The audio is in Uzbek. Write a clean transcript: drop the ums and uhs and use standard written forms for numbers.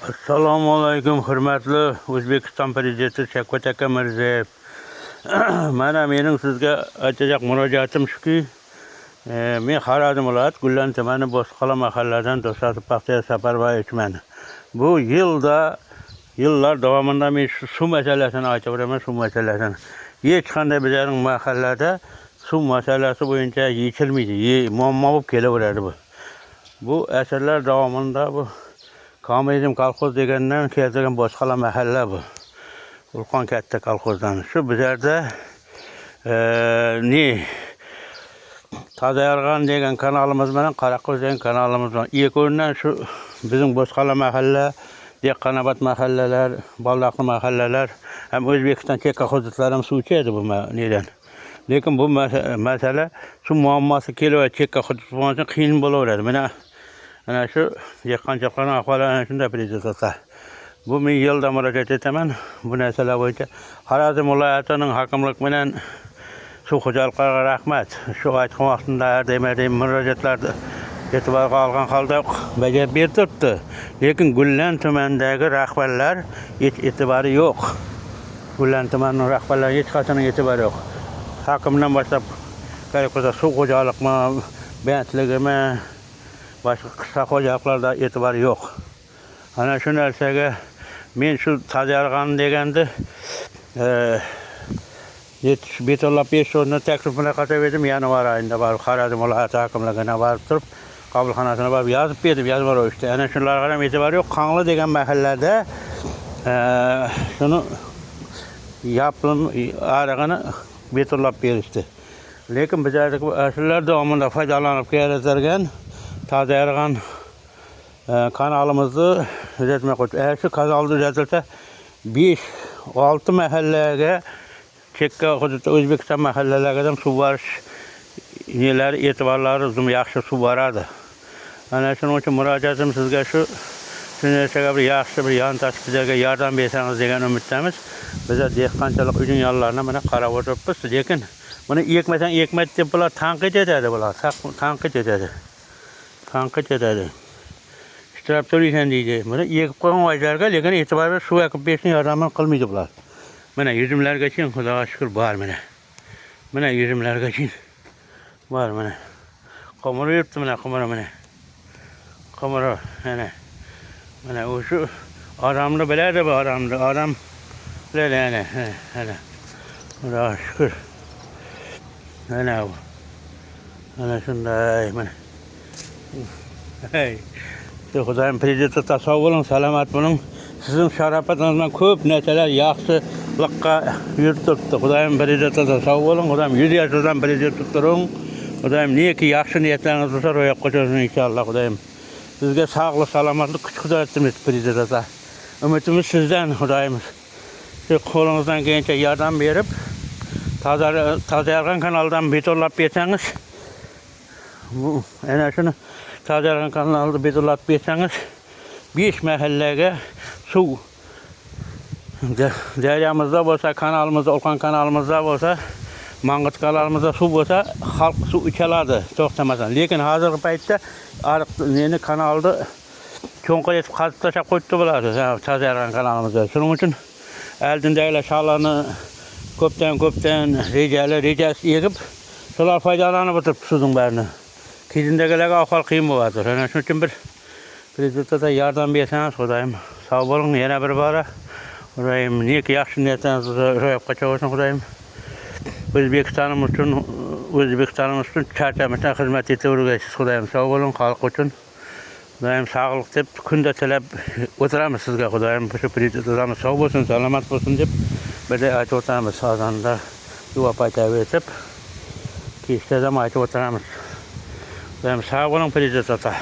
Assalomu alaykum, hurmatli O'zbekiston Prezidenti Shavkat aka Mirziyoyev. Mana mening sizga aytajak murojaatim shuki, men Xorazm viloyati Gullan tumani Bo'sqala mahalladan Do'stasi Paxtaya Saparbayevman. Bu yillar davomida men suv masalasini aytaveraman, suv masalasini. Hech qanday bizning mahallada suv masalasi bo'yicha yechilmaydi, muammo bo'lib kelaveradi bu. Bu asrlar davomida bu Kommunizm kolxoz degandan keltirgan Bo'sqala mahalla bu. Ulqon katta kolxozdan. Shu bizlarda Tazayarg'an degan kanalimiz bilan Qaraqo'z degan kanalimiz bor. Ikkovidan shu bizning Bo'sqala mahalla, Dehqonobod mahallalar, Boldaqli mahallalar ham O'zbekiston chekka hududlari ham suv ichadi bu nedan. Lekin bu masala shu muammosi kelib chekka hudud bo'yicha qiyin bo'laveradi. Mana shu dehqonchilikning ahvoli ana shunday prezidentda. Bu men yilda murojaat etaman bu narsalar bo'yicha. Xorazm viloyatining hokimlik bilan suv xo'jaliklariga rahmat. Shu aytgan vaqtida demadem murojaatlarni e'tiborga olgan holda bajarib beribdi. Lekin Gullan tumanidagi rahbarlar hech e'tibori yo'q. Gullan tumanining rahbarlari hech qachon e'tibori yo'q. Hokimdan boshlab qaraqo'za suv xo'jalikmi, bandligimi, boshqa qishloq xo'jaliklarda e'tibori yo'q. Ana shu narsaga men shu Tazayarg'an deganda beto'lab 5 o'rni taklif bilan qataverdim. Yanvar oyida borib Xorazm viloyati hokimligiga borib turib, qabulxonasiga borib yozib berdim, yozma ravishda. Ana shularga ham e'tibor yo'q. Qonli degan mahallada shuni yaplim arig'ini beto'lab berishdi. Lekin bizlardagi asrlar davomida foydalanib kelayotgan Tazayarg'an kanalimizni tuzatmay qo'ydi. Shu kanal tuzatilsa 5-6 mahallaga chekka hududda O'zbekiston mahallalariga ham suv borish e'tiborlari zum yaxshi suv boradi. Ana shuning uchun murojaatim sizga shu narsaga bir yaxshi bir yontash bizlarga yordam bersangiz degan umiddamiz. Bizlar dehqonchilik uchun yo'llarni mana qarab o'tiribmiz. Lekin buni ekmasang ekmaydi deb bular tanqid etadi, tanqid etadi. Ishtirab turaysan deydi. Buni ekib qo'ygan vaziyatlarga lekin e'tibor berib suv ekib berishni yordamini qilmaydi bular. Mana yuzimlargacha Xudoga shukr bor mana. Mana yuzimlargacha bor mana. Qomir yuribdi mana mana. Qomir mana. Mana o'sha odamni biladi bu odamni. Odam biladi ana. Xudoga shukr. Mana bu. Mana shunday mana. Hey. Xudoyim prezidentga sog' bo'ling, salomat bo'ling. Sizning sharofatingizdan ko'p narsalar yaxshilikqa yurib turibdi. Xudoyim prezidentga sog' bo'ling. Xudoyim 100 yoshdan prezident turing. Xudoyim neki yaxshi niyatlaringiz bo'lsa ro'yobga chiqsin inshaalloh. Xudoyim sizga sog'lik, salomatlik, kuch-qudratimiz prezidentga. Umidimiz sizdan Xudoyim. Shu qo'lingizdan kelgancha yordam berib, Tazayarg'an kanalidan beto'lab bersangiz, bu ana shuni Tazayarg'an kanalida beto'lab bersangiz 5 mahallaga suv daryomizda bo'lsa, kanalimizda, Ulqon kanalimizda bo'lsa, Mang'it kanalimizda suv bo'lsa, xalq suv ichaladi to'xtamasdan. Lekin hozirgi paytda ariq kanalda cho'nqir etib qazib tashlab qo'yibdi bo'ladi Tazayarg'an kanalimizda. Shuning uchun oldindagilar shallarni ko'pdan rejasi egib, shular foydalanib o'tiribdi suvning barini. Keyindagilarga ahvol qiyin bo'ladi. Ana shuning uchun bir prezidentga yordam bersangiz, Xudoyim sog' bo'ling. Yana bir bora Xudoyim neki yaxshi niyatlarni ro'yobga chiqarsin Xudoyim. O'zbekistonimiz uchun charchamasdan xizmat etaverasiz Xudoyim. Sog' bo'ling xalq uchun. Xudoyim sog'lik deb kunda tilab o'tiramiz sizga Xudoyim. Shu prezidentimiz sog' bo'lsin, salomat bo'lsin deb birga aytib o'tiramiz. Hozirda duo aytib, kechda ham aytib o'tiramiz. Xudoyim sog' bo'ling prezidentga.